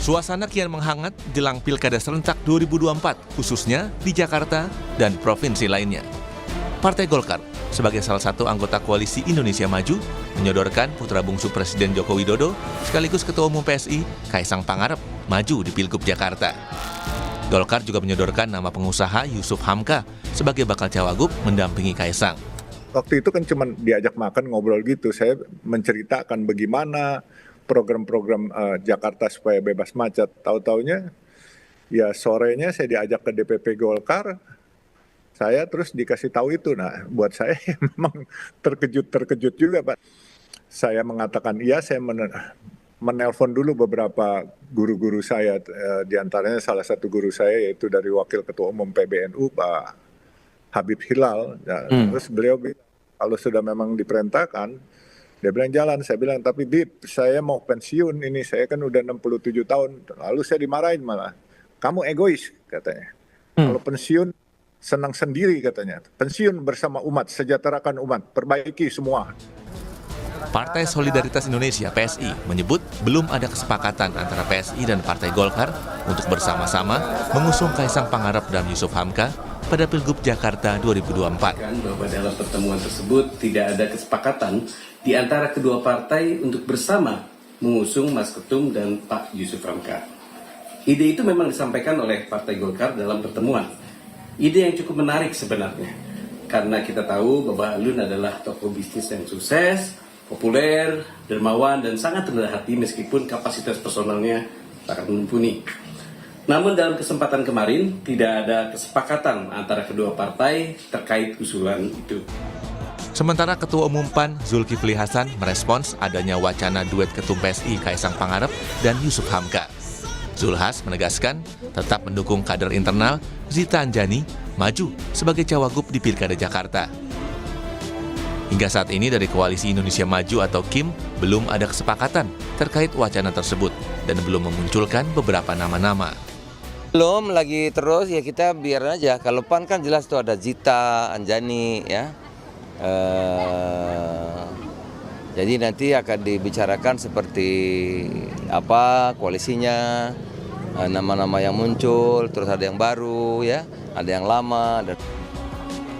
Suasana kian menghangat jelang Pilkada serentak 2024, khususnya di Jakarta dan provinsi lainnya. Partai Golkar, sebagai salah satu anggota koalisi Indonesia Maju, menyodorkan putra bungsu Presiden Joko Widodo sekaligus Ketua Umum PSI, Kaisang Pangarep, maju di Pilgub Jakarta. Golkar juga menyodorkan nama pengusaha Yusuf Hamka sebagai bakal cawagup mendampingi Kaisang. Waktu itu kan cuma diajak makan ngobrol gitu, saya menceritakan bagaimana program-program Jakarta supaya bebas macet. Tahu-taunya ya sorenya saya diajak ke DPP Golkar, saya terus dikasih tahu itu. Nah, buat saya memang terkejut juga, Pak. Saya mengatakan iya, saya menelpon dulu beberapa guru-guru saya, diantaranya salah satu guru saya yaitu dari Wakil Ketua Umum PBNU, Pak Habib Hilal. Nah, terus beliau bilang, kalau sudah memang diperintahkan, dia bilang jalan. Saya bilang, tapi Bib, saya mau pensiun ini, saya kan udah 67 tahun. Lalu saya dimarahin malah, kamu egois katanya. Kalau pensiun, senang sendiri katanya. Pensiun bersama umat, sejahterakan umat, perbaiki semua. Partai Solidaritas Indonesia (PSI) menyebut belum ada kesepakatan antara PSI dan Partai Golkar untuk bersama-sama mengusung Kaisang Pangarep dan Yusuf Hamka pada Pilgub Jakarta 2024. Bahwa dalam pertemuan tersebut tidak ada kesepakatan di antara kedua partai untuk bersama mengusung Mas Ketum dan Pak Yusuf Hamka. Ide itu memang disampaikan oleh Partai Golkar dalam pertemuan. Ide yang cukup menarik sebenarnya, karena kita tahu bahwa Alun adalah tokoh bisnis yang sukses, populer, dermawan, dan sangat rendah hati meskipun kapasitas personalnya sangat mumpuni. Namun dalam kesempatan kemarin tidak ada kesepakatan antara kedua partai terkait usulan itu. Sementara Ketua Umum PAN Zulkifli Hasan merespons adanya wacana duet Ketum PSI Kaisang Pangarep dan Yusuf Hamka. Zulhas menegaskan tetap mendukung kader internal Zita Anjani maju sebagai cawagup di Pilkada Jakarta. Hingga saat ini dari Koalisi Indonesia Maju atau KIM belum ada kesepakatan terkait wacana tersebut dan belum memunculkan beberapa nama-nama. Belum lagi terus ya, kita biar aja. Kalau PAN kan jelas tuh ada Zita Anjani ya. Jadi nanti akan dibicarakan seperti apa koalisinya, nama-nama yang muncul, terus ada yang baru ya, ada yang lama.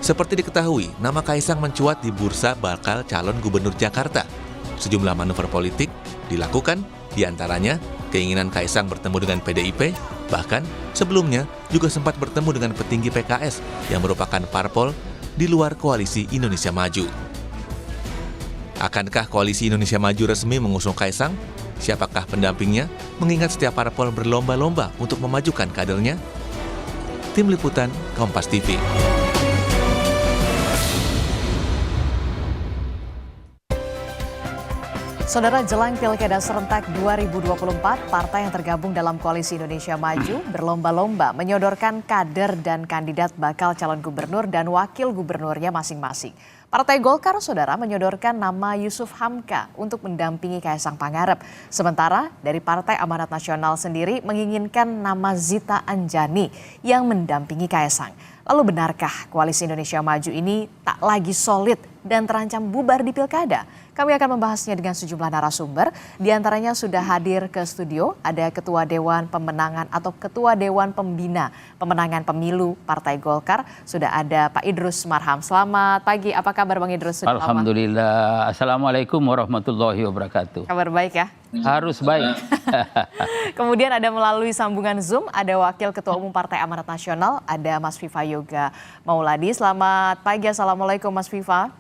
Seperti diketahui, nama Kaisang mencuat di bursa bakal calon gubernur Jakarta. Sejumlah manuver politik dilakukan, diantaranya keinginan Kaisang bertemu dengan PDIP, bahkan sebelumnya juga sempat bertemu dengan petinggi PKS yang merupakan parpol di luar Koalisi Indonesia Maju. Akankah Koalisi Indonesia Maju resmi mengusung Kaisang? Siapakah pendampingnya? Mengingat setiap parpol berlomba-lomba untuk memajukan kadernya. Tim Liputan Kompas TV. Saudara, jelang Pilkada serentak 2024, partai yang tergabung dalam Koalisi Indonesia Maju berlomba-lomba menyodorkan kader dan kandidat bakal calon gubernur dan wakil gubernurnya masing-masing. Partai Golkar, saudara, menyodorkan nama Yusuf Hamka untuk mendampingi Kaisang Pangarep. Sementara dari Partai Amanat Nasional sendiri menginginkan nama Zita Anjani yang mendampingi Kaisang. Lalu benarkah Koalisi Indonesia Maju ini tak lagi solid dan terancam bubar di Pilkada? Kami akan membahasnya dengan sejumlah narasumber. Di antaranya sudah hadir ke studio, ada Ketua Dewan Pemenangan atau Ketua Dewan Pembina Pemenangan Pemilu Partai Golkar. Sudah ada Pak Idrus Marham. Selamat pagi, apa kabar Bang Idrus? Alhamdulillah. Assalamualaikum warahmatullahi wabarakatuh. Kabar baik ya? Harus baik. Kemudian ada melalui sambungan Zoom, ada Wakil Ketua Umum Partai Amanat Nasional, ada Mas Viva Yoga Mauladi. Selamat pagi, Assalamualaikum Mas Viva.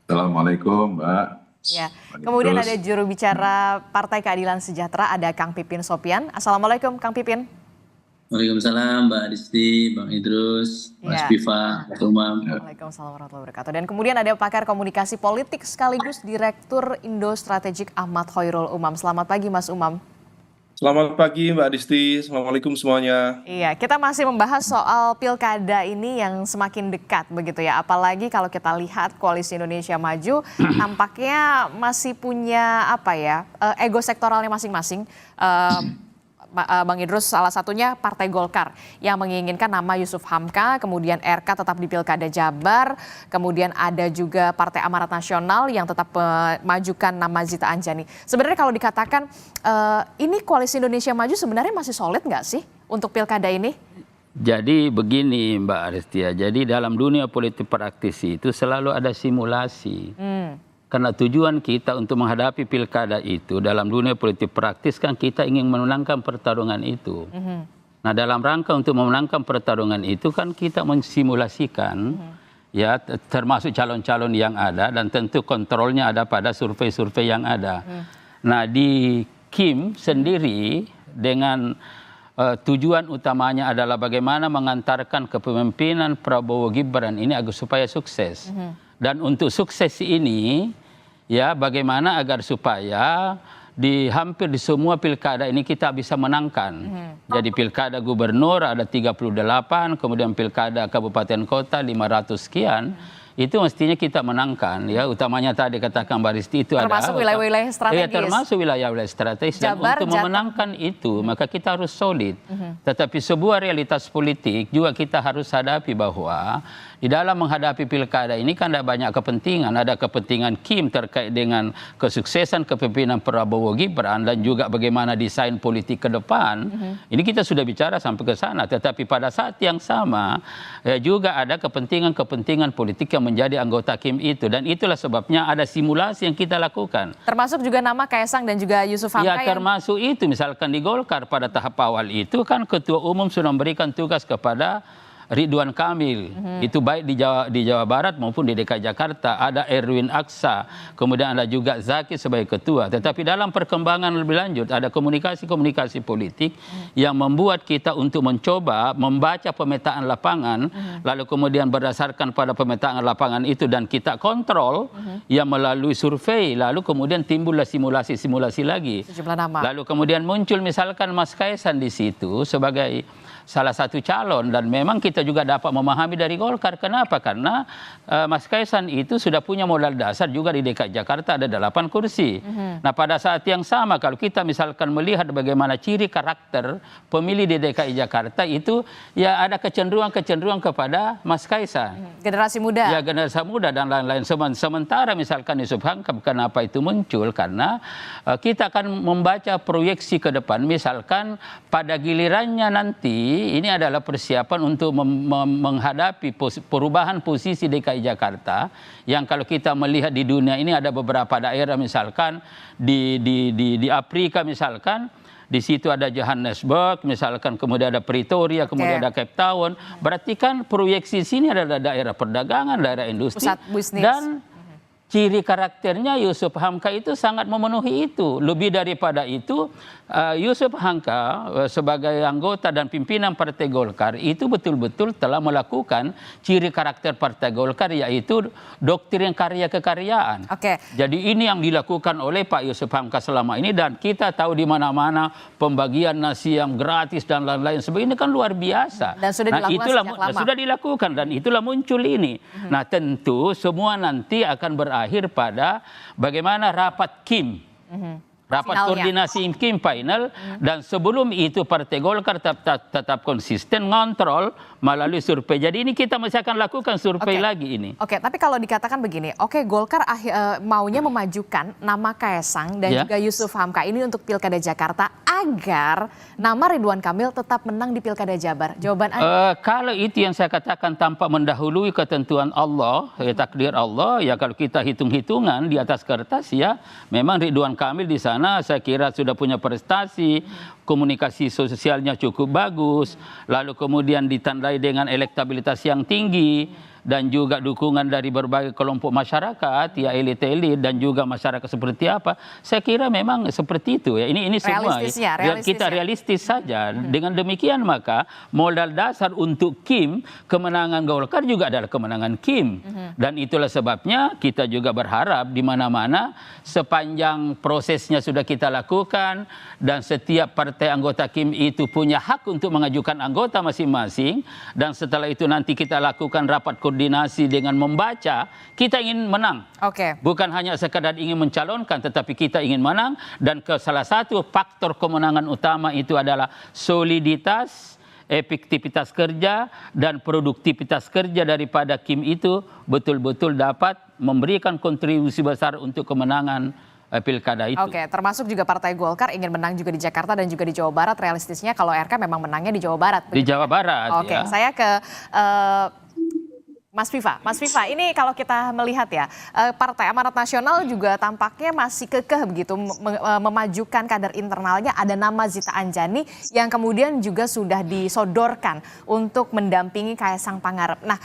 Assalamualaikum Mbak. Ya. Kemudian ada juru bicara Partai Keadilan Sejahtera, ada Kang Pipin Sopian. Assalamualaikum Kang Pipin. Waalaikumsalam Mbak Adisti, Bang Idrus, Mas Viva, Mas Umam. Waalaikumsalam warahmatullahi wabarakatuh. Dan kemudian ada pakar komunikasi politik sekaligus Direktur Indo Strategik Ahmad Khairul Umam. Selamat pagi Mas Umam. Selamat pagi Mbak Adisti, Assalamualaikum semuanya. Iya, kita masih membahas soal pilkada ini yang semakin dekat begitu ya. Apalagi kalau kita lihat Koalisi Indonesia Maju tampaknya masih punya ego sektoralnya masing-masing. Bang Idrus, salah satunya Partai Golkar yang menginginkan nama Yusuf Hamka, kemudian RK tetap di Pilkada Jabar, kemudian ada juga Partai Amanat Nasional yang tetap memajukan nama Zita Anjani. Sebenarnya kalau dikatakan ini Koalisi Indonesia Maju sebenarnya masih solid nggak sih untuk Pilkada ini? Jadi begini Mbak Aristia, jadi dalam dunia politik praktis itu selalu ada simulasi. Karena tujuan kita untuk menghadapi pilkada itu dalam dunia politik praktis kan kita ingin memenangkan pertarungan itu. Nah dalam rangka untuk memenangkan pertarungan itu kan kita mensimulasikan ya termasuk calon-calon yang ada dan tentu kontrolnya ada pada survei-survei yang ada. Nah di Kim sendiri dengan tujuan utamanya adalah bagaimana mengantarkan kepemimpinan Prabowo Gibran ini agar supaya sukses. Dan untuk sukses ini ya bagaimana agar supaya hampir di semua pilkada ini kita bisa menangkan. Jadi pilkada gubernur ada 38, kemudian pilkada kabupaten kota 500 sekian. Itu mestinya kita menangkan ya, utamanya tadi katakan Mbak Risti itu termasuk wilayah-wilayah strategis. Ya, termasuk wilayah-wilayah strategis. Dan untuk memenangkan itu maka kita harus solid. Tetapi sebuah realitas politik juga kita harus hadapi bahwa di dalam menghadapi pilkada ini kan ada banyak kepentingan. Ada kepentingan Kim terkait dengan kesuksesan kepemimpinan Prabowo Gibran dan juga bagaimana desain politik ke depan. Ini kita sudah bicara sampai ke sana. Tetapi pada saat yang sama ya, juga ada kepentingan-kepentingan politik yang menjadi anggota Kim itu. Dan itulah sebabnya ada simulasi yang kita lakukan. Termasuk juga nama Kaesang dan juga Yusuf Hamka. Ya termasuk itu. Misalkan di Golkar pada tahap awal itu kan Ketua Umum sudah memberikan tugas kepada Ridwan Kamil, itu baik di Jawa Barat maupun di DKI Jakarta. Ada Erwin Aksa, kemudian ada juga Zaki sebagai ketua. Tetapi dalam perkembangan lebih lanjut ada komunikasi-komunikasi politik yang membuat kita untuk mencoba membaca pemetaan lapangan, lalu kemudian berdasarkan pada pemetaan lapangan itu dan kita kontrol yang melalui survei, lalu kemudian timbullah simulasi-simulasi lagi. Sejumlah nama. Lalu kemudian muncul misalkan Mas Kaesang di situ sebagai salah satu calon dan memang kita juga dapat memahami dari Golkar. Kenapa? Karena Mas Kaesang itu sudah punya modal dasar juga di DKI Jakarta ada 8 kursi. Nah pada saat yang sama kalau kita misalkan melihat bagaimana ciri karakter pemilih di DKI Jakarta itu ya ada kecenderungan kepada Mas Kaesang. Generasi muda. Ya generasi muda dan lain-lain. Sementara misalkan Yusuf Hamka kenapa itu muncul? Karena kita akan membaca proyeksi ke depan. Misalkan pada gilirannya nanti ini adalah persiapan untuk menghadapi perubahan posisi DKI Jakarta yang kalau kita melihat di dunia ini ada beberapa daerah misalkan di Afrika misalkan di situ ada Johannesburg misalkan kemudian ada Pretoria kemudian ada Cape Town berarti kan proyeksi sini adalah daerah perdagangan daerah industri pusat bisnis. Dan ciri karakternya Yusuf Hamka itu sangat memenuhi itu. Lebih daripada itu, Yusuf Hamka sebagai anggota dan pimpinan Partai Golkar itu betul-betul telah melakukan ciri karakter Partai Golkar yaitu doktrin karya kekaryaan. Jadi ini yang dilakukan oleh Pak Yusuf Hamka selama ini dan kita tahu di mana-mana pembagian nasi yang gratis dan lain-lain sebagainya ini kan luar biasa. Dan sudah dilakukan sejak lama. Sudah dilakukan dan itulah muncul ini. Nah tentu semua nanti akan berakhir pada bagaimana rapat Kim. Rapat koordinasi Kim final dan sebelum itu Partai Golkar tetap konsisten ngontrol melalui survei. Jadi ini kita masih akan lakukan survei lagi ini. Tapi kalau dikatakan begini, Golkar maunya memajukan nama Kaesang dan juga Yusuf Hamka ini untuk Pilkada Jakarta agar nama Ridwan Kamil tetap menang di Pilkada Jabar. Jawaban Anda? Kalau itu yang saya katakan tanpa mendahului ketentuan Allah, takdir Allah, ya kalau kita hitung-hitungan di atas kertas ya memang Ridwan Kamil di sana saya kira sudah punya prestasi, komunikasi sosialnya cukup bagus, lalu kemudian ditandai dengan elektabilitas yang tinggi dan juga dukungan dari berbagai kelompok masyarakat, ya elit-elit dan juga masyarakat seperti apa. Saya kira memang seperti itu ya. Ini semua ya. Kita realistis saja. Dengan demikian maka modal dasar untuk Kim, kemenangan Golkar juga adalah kemenangan Kim. Dan itulah sebabnya kita juga berharap di mana-mana sepanjang prosesnya sudah kita lakukan dan setiap partai anggota Kim itu punya hak untuk mengajukan anggota masing-masing dan setelah itu nanti kita lakukan rapat berkoordinasi dengan membaca, kita ingin menang. Oke. Bukan hanya sekadar ingin mencalonkan, tetapi kita ingin menang. Dan salah satu faktor kemenangan utama itu adalah soliditas, efektivitas kerja, dan produktivitas kerja daripada Kim itu betul-betul dapat memberikan kontribusi besar untuk kemenangan pilkada itu. Oke, termasuk juga Partai Golkar ingin menang juga di Jakarta dan juga di Jawa Barat. Realistisnya kalau RK memang menangnya di Jawa Barat. Di Jawa Barat. Oke, ya. saya ke Mas Viva. Mas Viva, ini kalau kita melihat ya, Partai Amanat Nasional juga tampaknya masih kekeh begitu memajukan kader internalnya. Ada nama Zita Anjani yang kemudian juga sudah disodorkan untuk mendampingi Kaisang Pangarep. Nah,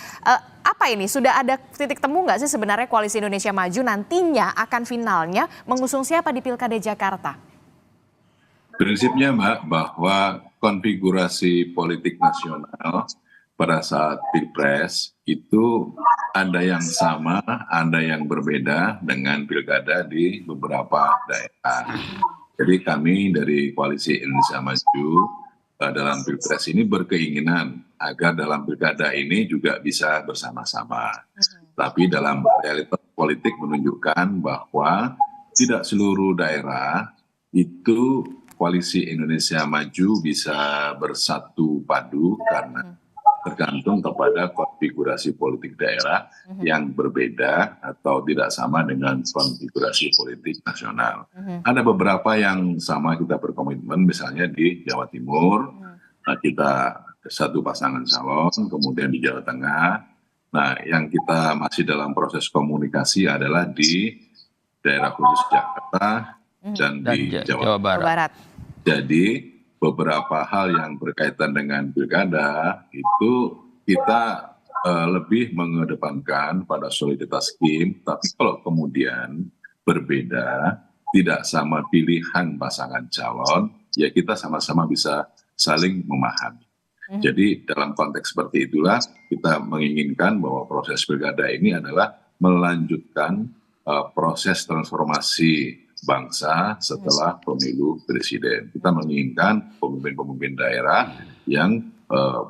apa ini? Sudah ada titik temu nggak sih sebenarnya Koalisi Indonesia Maju nantinya akan finalnya mengusung siapa di Pilkada Jakarta? Prinsipnya Mbak, bahwa konfigurasi politik nasional pada saat Pilpres itu ada yang sama, ada yang berbeda dengan pilkada di beberapa daerah. Jadi kami dari Koalisi Indonesia Maju dalam Pilpres ini berkeinginan agar dalam pilkada ini juga bisa bersama-sama. Tapi dalam realitas politik menunjukkan bahwa tidak seluruh daerah itu Koalisi Indonesia Maju bisa bersatu padu karena tergantung kepada konfigurasi politik daerah yang berbeda atau tidak sama dengan konfigurasi politik nasional. Ada beberapa yang sama kita berkomitmen, misalnya di Jawa Timur, kita satu pasangan calon, kemudian di Jawa Tengah. Nah, yang kita masih dalam proses komunikasi adalah di daerah khusus Jakarta dan di Jawa Barat. Jadi beberapa hal yang berkaitan dengan pilkada itu kita lebih mengedepankan pada soliditas Kim, tapi kalau kemudian berbeda, tidak sama pilihan pasangan calon, ya kita sama-sama bisa saling memahami. Jadi dalam konteks seperti itulah kita menginginkan bahwa proses pilkada ini adalah melanjutkan proses transformasi bangsa setelah pemilu presiden. Kita menginginkan pemimpin-pemimpin daerah yang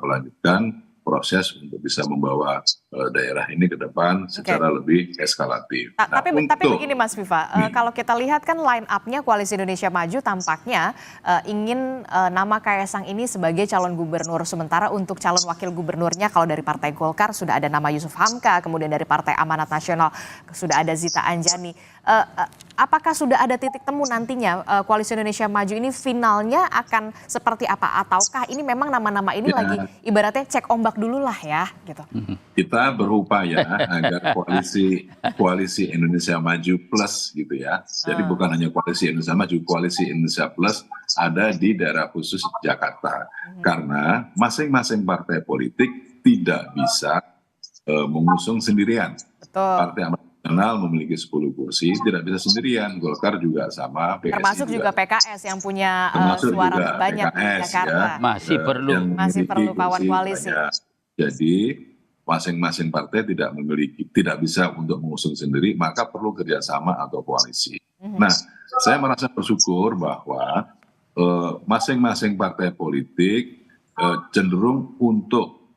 melanjutkan proses untuk bisa membawa daerah ini ke depan secara lebih eskalatif. Tapi begini Mas Viva, kalau kita lihat kan line up-nya Koalisi Indonesia Maju tampaknya ingin nama Kaisang ini sebagai calon gubernur, sementara untuk calon wakil gubernurnya kalau dari Partai Golkar sudah ada nama Yusuf Hamka, kemudian dari Partai Amanat Nasional sudah ada Zita Anjani. Apakah sudah ada titik temu nantinya Koalisi Indonesia Maju ini finalnya akan seperti apa? Ataukah ini memang nama-nama ini lagi ibaratnya cek ombak dulu lah ya gitu? Kita berupaya agar koalisi Indonesia Maju Plus gitu ya. Jadi bukan hanya Koalisi Indonesia Maju, Koalisi Indonesia Plus ada di daerah khusus Jakarta. Karena masing-masing partai politik tidak bisa mengusung sendirian. Partai Amanat Nasional memiliki 10 kursi, tidak bisa sendirian. Golkar juga sama, PSI termasuk juga PKS yang punya suara terbanyak di Jakarta. Ya. Masih perlu kawan koalisi. Jadi masing-masing partai tidak bisa untuk mengusung sendiri, maka perlu kerjasama atau koalisi. Nah, saya merasa bersyukur bahwa masing-masing partai politik cenderung untuk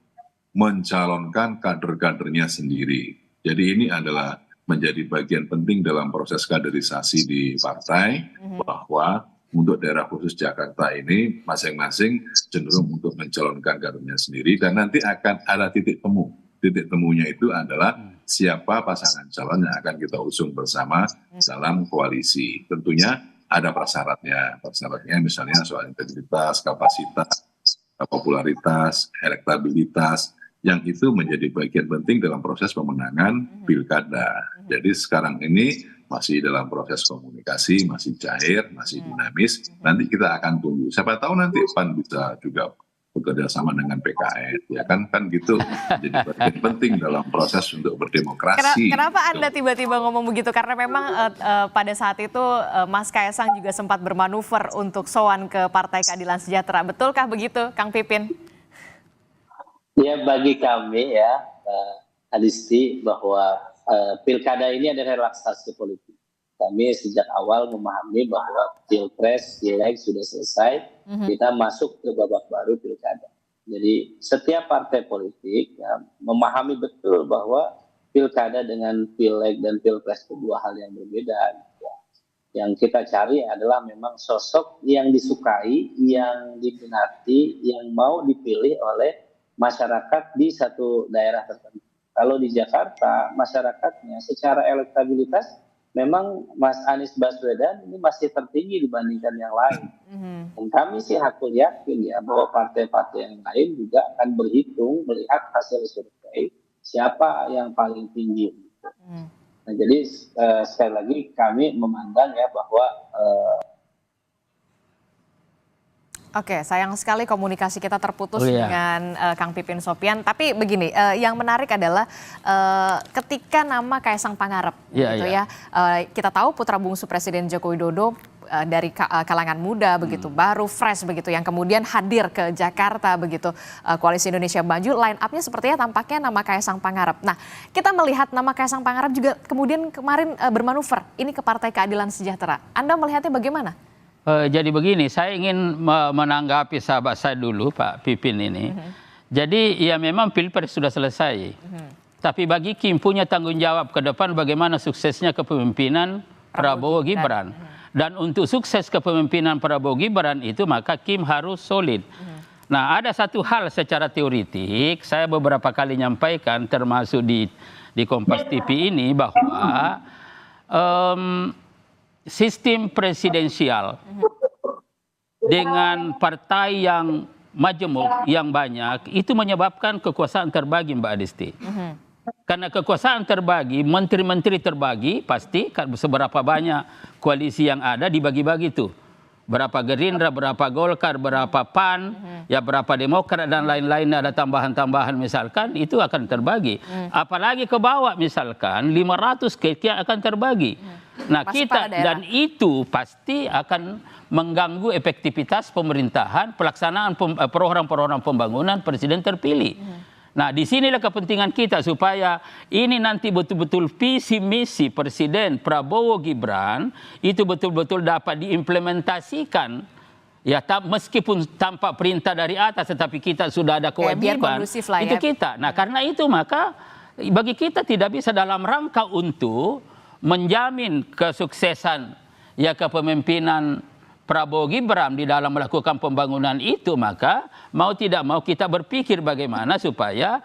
mencalonkan kader-kadernya sendiri. Jadi ini adalah menjadi bagian penting dalam proses kaderisasi di partai, bahwa untuk daerah khusus Jakarta ini masing-masing cenderung untuk mencalonkan kadernya sendiri, dan nanti akan ada titik temu. Titik temunya itu adalah siapa pasangan calon yang akan kita usung bersama dalam koalisi. Tentunya ada prasyaratnya. Prasyaratnya misalnya soal integritas, kapasitas, popularitas, elektabilitas, yang itu menjadi bagian penting dalam proses pemenangan pilkada. Jadi sekarang ini masih dalam proses komunikasi, masih cair, masih dinamis. Nanti kita akan tunggu. Siapa tahu nanti PAN bisa juga bekerja sama dengan PKS, ya kan gitu. Jadi bagian penting dalam proses untuk berdemokrasi. Kenapa Anda tiba-tiba ngomong begitu? Karena memang pada saat itu Mas Kaisang juga sempat bermanuver untuk sowan ke Partai Keadilan Sejahtera. Betulkah begitu, Kang Pipin? Ya, bagi kami ya, Adisti, bahwa pilkada ini ada relaksasi politik. Kami sejak awal memahami bahwa pilpres, pileg sudah selesai, kita masuk ke babak baru pilkada. Jadi setiap partai politik ya, memahami betul bahwa pilkada dengan pileg dan pilpres itu dua hal yang berbeda. Gitu ya. Yang kita cari adalah memang sosok yang disukai, yang diminati, yang mau dipilih oleh masyarakat di satu daerah tertentu. Kalau di Jakarta, masyarakatnya secara elektabilitas memang Mas Anies Baswedan ini masih tertinggi dibandingkan yang lain. Dan kami sih hakul yakin ya bahwa partai-partai yang lain juga akan berhitung melihat hasil survei siapa yang paling tinggi. Nah, jadi sekali lagi kami memandang ya bahwa Oke, sayang sekali komunikasi kita terputus dengan Kang Pipin Sopyan. Tapi begini, yang menarik adalah ketika nama Kaisang Pangarep, gitu ya. Kita tahu putra bungsu Presiden Joko Widodo dari kalangan muda begitu, baru fresh begitu, yang kemudian hadir ke Jakarta begitu, Koalisi Indonesia Maju. Line up-nya sepertinya tampaknya nama Kaisang Pangarep. Nah, kita melihat nama Kaisang Pangarep juga kemudian kemarin bermanuver ini ke Partai Keadilan Sejahtera. Anda melihatnya bagaimana? Jadi begini, saya ingin menanggapi sahabat saya dulu, Pak Pipin ini. Jadi ya memang Pilpres sudah selesai. Tapi bagi Kim punya tanggung jawab ke depan bagaimana suksesnya kepemimpinan Prabowo Gibran. Dan untuk sukses kepemimpinan Prabowo Gibran itu maka Kim harus solid. Nah, ada satu hal secara teoritik, saya beberapa kali nyampaikan termasuk di Kompas TV ini bahwa sistem presidensial dengan partai yang majemuk, yang banyak, itu menyebabkan kekuasaan terbagi, Mbak Adisti. Karena kekuasaan terbagi, menteri-menteri terbagi, pasti seberapa banyak koalisi yang ada dibagi-bagi itu. Berapa Gerindra, berapa Golkar, berapa PAN, ya berapa Demokrat dan lain-lain, ada tambahan-tambahan misalkan, itu akan terbagi. Apalagi ke bawah misalkan 500 sekian akan terbagi. Nah, kita dan itu pasti akan mengganggu efektivitas pemerintahan, pelaksanaan program-program pembangunan presiden terpilih. Nah, disinilah kepentingan kita supaya ini nanti betul-betul visi misi Presiden Prabowo Gibran itu betul-betul dapat diimplementasikan. Ya, meskipun tanpa perintah dari atas, tetapi kita sudah ada kewajiban itu kita. Nah, karena itu maka bagi kita tidak bisa dalam rangka untuk menjamin kesuksesan ya kepemimpinan Prabowo Gibran di dalam melakukan pembangunan itu, maka mau tidak mau kita berpikir bagaimana supaya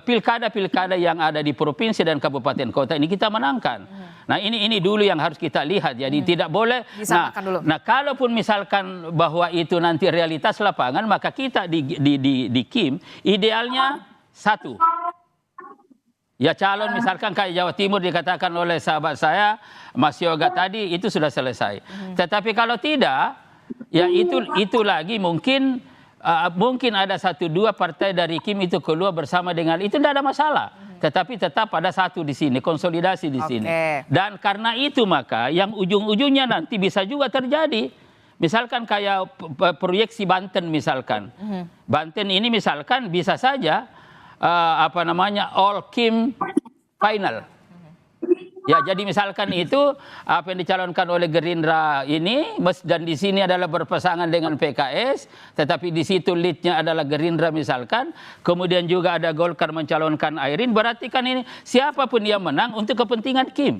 pilkada-pilkada yang ada di provinsi dan kabupaten kota ini kita menangkan. Nah, ini dulu yang harus kita lihat. Jadi tidak boleh. Nah, kalaupun misalkan bahwa itu nanti realitas lapangan, maka kita di Kim idealnya satu. Ya calon misalkan kayak Jawa Timur dikatakan oleh sahabat saya Mas Yoga tadi itu sudah selesai. Tetapi kalau tidak, ya itu lagi mungkin ada 1-2 partai dari Kim itu keluar bersama dengan itu, tidak ada masalah. Tetapi tetap ada satu di sini, konsolidasi di sini. Dan karena itu maka yang ujung-ujungnya nanti bisa juga terjadi. Misalkan kayak proyeksi Banten misalkan. Banten ini misalkan bisa saja all Kim final. Ya, jadi misalkan itu apa yang dicalonkan oleh Gerindra ini dan di sini adalah berpasangan dengan PKS, tetapi di situ leadnya adalah Gerindra misalkan, kemudian juga ada Golkar mencalonkan Airin, berarti kan ini siapapun yang menang untuk kepentingan Kim.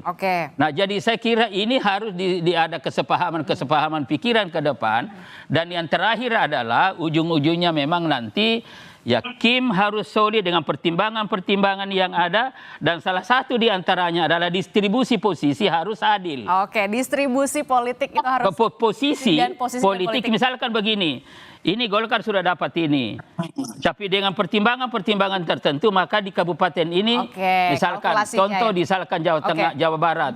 Nah, jadi saya kira ini harus ada kesepahaman pikiran ke depan, dan yang terakhir adalah ujung-ujungnya memang nanti ya Kim harus solid dengan pertimbangan-pertimbangan yang ada, dan salah satu di antaranya adalah distribusi posisi harus adil. Distribusi politik itu harus posisi politik misalkan begini. Ini Golkar sudah dapat ini. Tapi dengan pertimbangan-pertimbangan tertentu maka di kabupaten ini misalkan contoh misalkan Jawa Tengah, Jawa Barat.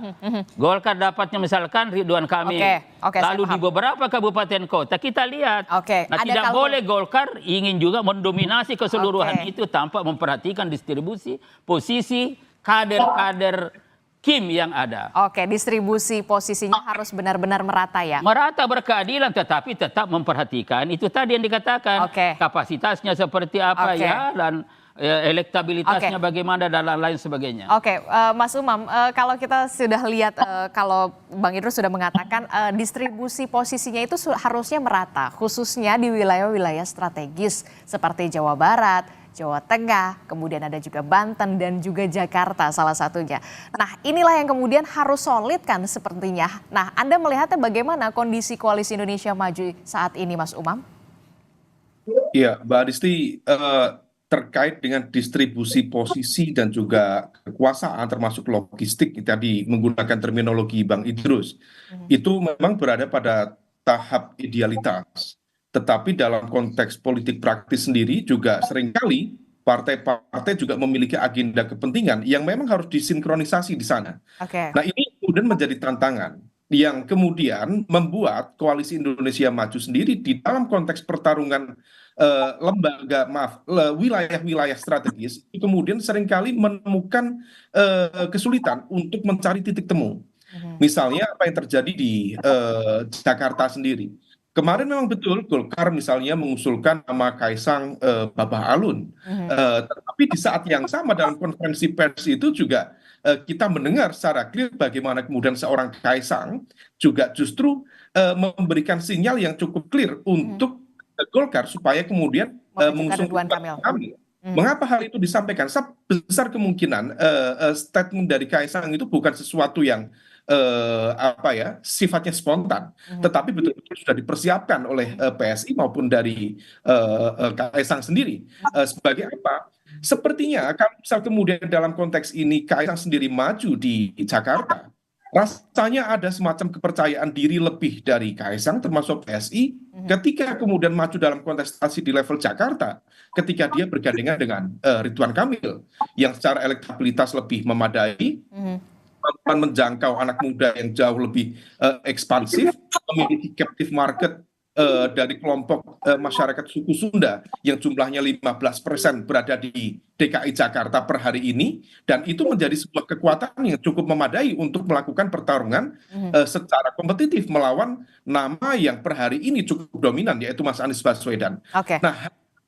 Golkar dapatnya misalkan Ridwan Kamil. Lalu di beberapa kabupaten kota kita lihat. Nah, tidak boleh Golkar ingin juga mendominasi keseluruhan itu tanpa memperhatikan distribusi posisi kader-kader Kim yang ada. Distribusi posisinya harus benar-benar merata ya. Merata, berkeadilan, tetapi tetap memperhatikan itu tadi yang dikatakan kapasitasnya seperti apa ya, dan elektabilitasnya bagaimana dan lain sebagainya. Oke, Mas Umam, kalau kita sudah lihat, kalau Bang Idrus sudah mengatakan distribusi posisinya itu harusnya merata, khususnya di wilayah-wilayah strategis seperti Jawa Barat, Jawa Tengah, kemudian ada juga Banten dan juga Jakarta salah satunya. Nah, inilah yang kemudian harus solid kan sepertinya. Nah, Anda melihatnya bagaimana kondisi Koalisi Indonesia Maju saat ini, Mas Umam? Iya, Mbak Adisti, terkait dengan distribusi posisi dan juga kekuasaan termasuk logistik tadi menggunakan terminologi Bang Idrus, itu memang berada pada tahap idealitas. Tetapi dalam konteks politik praktis sendiri juga seringkali partai-partai juga memiliki agenda kepentingan yang memang harus disinkronisasi di sana. Oke. Nah, ini kemudian menjadi tantangan yang kemudian membuat Koalisi Indonesia Maju sendiri di dalam konteks pertarungan wilayah-wilayah strategis kemudian seringkali menemukan kesulitan untuk mencari titik temu. Misalnya apa yang terjadi di Jakarta sendiri. Kemarin memang betul Golkar misalnya mengusulkan nama Kaisang Babah Alun, tetapi di saat yang sama dalam konferensi pers itu juga kita mendengar secara clear bagaimana kemudian seorang Kaisang juga justru memberikan sinyal yang cukup clear untuk Golkar supaya kemudian mengusung Ridwan Kamil. Mengapa hal itu disampaikan? Besar kemungkinan statement dari Kaisang itu bukan sesuatu yang sifatnya spontan, tetapi betul-betul sudah dipersiapkan oleh PSI maupun dari Kaisang sendiri. Sebagai apa? Sepertinya kalau misal kemudian dalam konteks ini Kaisang sendiri maju di Jakarta, rasanya ada semacam kepercayaan diri lebih dari Kaisang termasuk PSI ketika kemudian maju dalam kontestasi di level Jakarta ketika dia bergandengan dengan Ridwan Kamil yang secara elektabilitas lebih memadai, menjangkau anak muda yang jauh lebih ekspansif, memiliki captive market dari kelompok masyarakat suku Sunda yang jumlahnya 15% berada di DKI Jakarta per hari ini, dan itu menjadi sebuah kekuatan yang cukup memadai untuk melakukan pertarungan secara kompetitif melawan nama yang per hari ini cukup dominan yaitu Mas Anies Baswedan.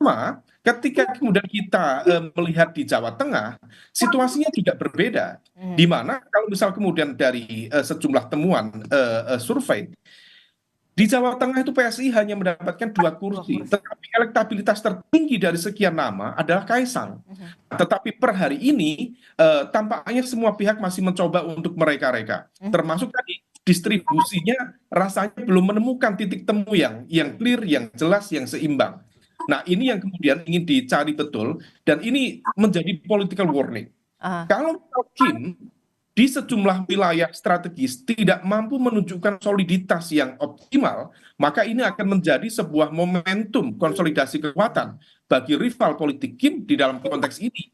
Nah, ketika kemudian kita melihat di Jawa Tengah, situasinya juga berbeda. Di mana kalau misal kemudian dari sejumlah temuan survei, di Jawa Tengah itu PSI hanya mendapatkan 2 kursi, tetapi elektabilitas tertinggi dari sekian nama adalah Kaisang. Tetapi per hari ini tampaknya semua pihak masih mencoba untuk mereka-reka, termasuk tadi distribusinya rasanya belum menemukan titik temu yang clear, yang jelas, yang seimbang. Nah, ini yang kemudian ingin dicari betul, dan ini menjadi political warning. Kalau Kim di sejumlah wilayah strategis tidak mampu menunjukkan soliditas yang optimal, maka ini akan menjadi sebuah momentum konsolidasi kekuatan bagi rival politik Kim di dalam konteks ini.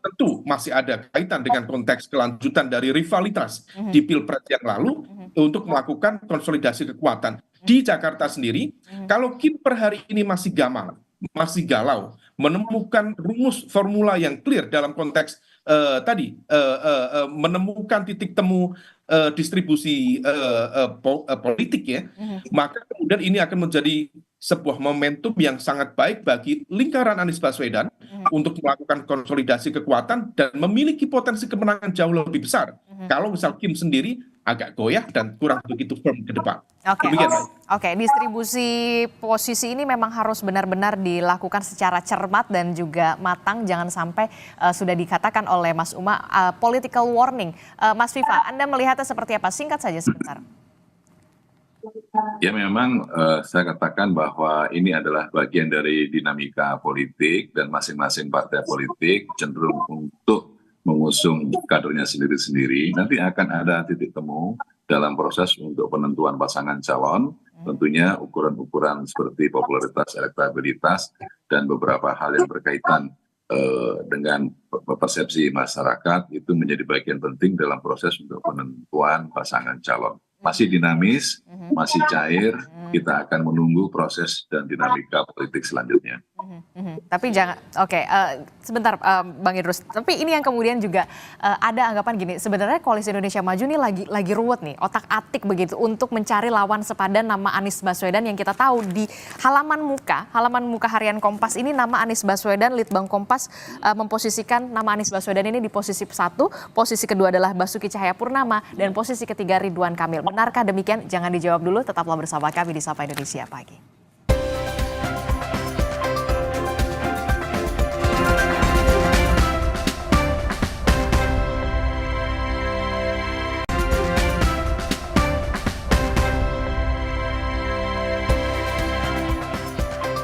Tentu masih ada kaitan dengan konteks kelanjutan dari rivalitas di Pilpres yang lalu untuk melakukan konsolidasi kekuatan. Di Jakarta sendiri, kalau Kim per hari ini masih galau, menemukan rumus formula yang clear dalam konteks menemukan titik temu distribusi politik ya, maka kemudian ini akan menjadi sebuah momentum yang sangat baik bagi lingkaran Anies Baswedan untuk melakukan konsolidasi kekuatan dan memiliki potensi kemenangan jauh lebih besar. Kalau misal Kim sendiri agak goyah dan kurang begitu firm ke depan. Oke, distribusi posisi ini memang harus benar-benar dilakukan secara cermat dan juga matang. Jangan sampai sudah dikatakan oleh Mas Uma political warning. Mas Viva, Anda melihatnya seperti apa? Singkat saja sebentar. Ya memang saya katakan bahwa ini adalah bagian dari dinamika politik dan masing-masing partai politik cenderung untuk mengusung kadernya sendiri-sendiri. Nanti akan ada titik temu dalam proses untuk penentuan pasangan calon. Tentunya ukuran-ukuran seperti popularitas, elektabilitas, dan beberapa hal yang berkaitan dengan persepsi masyarakat itu menjadi bagian penting dalam proses untuk penentuan pasangan calon. Masih dinamis, masih cair, kita akan menunggu proses dan dinamika politik selanjutnya. Tapi jangan, oke, sebentar Bang Idrus. Tapi ini yang kemudian juga ada anggapan gini, sebenarnya Koalisi Indonesia Maju ini lagi ruwet nih, otak-atik begitu untuk mencari lawan sepadan nama Anies Baswedan yang kita tahu di halaman muka harian Kompas ini nama Anies Baswedan, Litbang Kompas memposisikan nama Anies Baswedan ini di posisi 1, posisi kedua adalah Basuki Cahayapurnama, dan posisi ketiga Ridwan Kamil. Benarkah demikian? Jangan dijawab dulu, tetaplah bersama kami di Sapa Indonesia Pagi.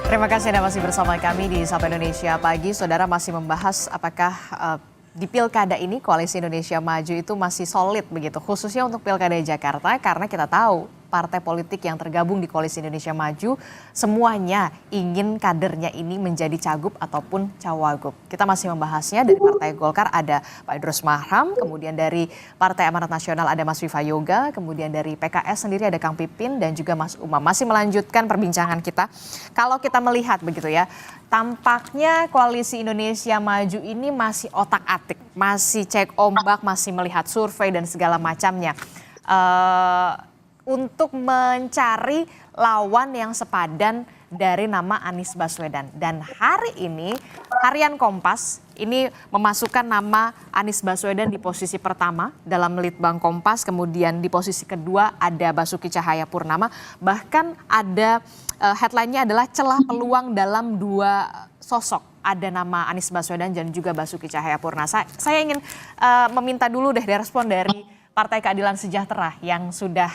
Terima kasih Anda masih bersama kami di Sapa Indonesia Pagi. Saudara masih membahas apakah di Pilkada ini Koalisi Indonesia Maju itu masih solid begitu. Khususnya untuk Pilkada Jakarta karena kita tahu partai politik yang tergabung di Koalisi Indonesia Maju semuanya ingin kadernya ini menjadi cagup ataupun cawagup. Kita masih membahasnya dari Partai Golkar ada Pak Idrus Marham, kemudian dari Partai Amanat Nasional ada Mas Viva Yoga, kemudian dari PKS sendiri ada Kang Pipin dan juga Mas Umam. Masih melanjutkan perbincangan kita. Kalau kita melihat begitu ya, tampaknya Koalisi Indonesia Maju ini masih otak-atik, masih cek ombak, masih melihat survei dan segala macamnya. Untuk mencari lawan yang sepadan dari nama Anies Baswedan. Dan hari ini harian Kompas ini memasukkan nama Anies Baswedan di posisi pertama dalam Litbang Kompas, kemudian di posisi kedua ada Basuki Cahayapurnama, bahkan ada headline-nya adalah celah peluang dalam 2 sosok. Ada nama Anies Baswedan dan juga Basuki Cahayapurnama. Saya ingin meminta dulu deh respon dari Partai Keadilan Sejahtera yang sudah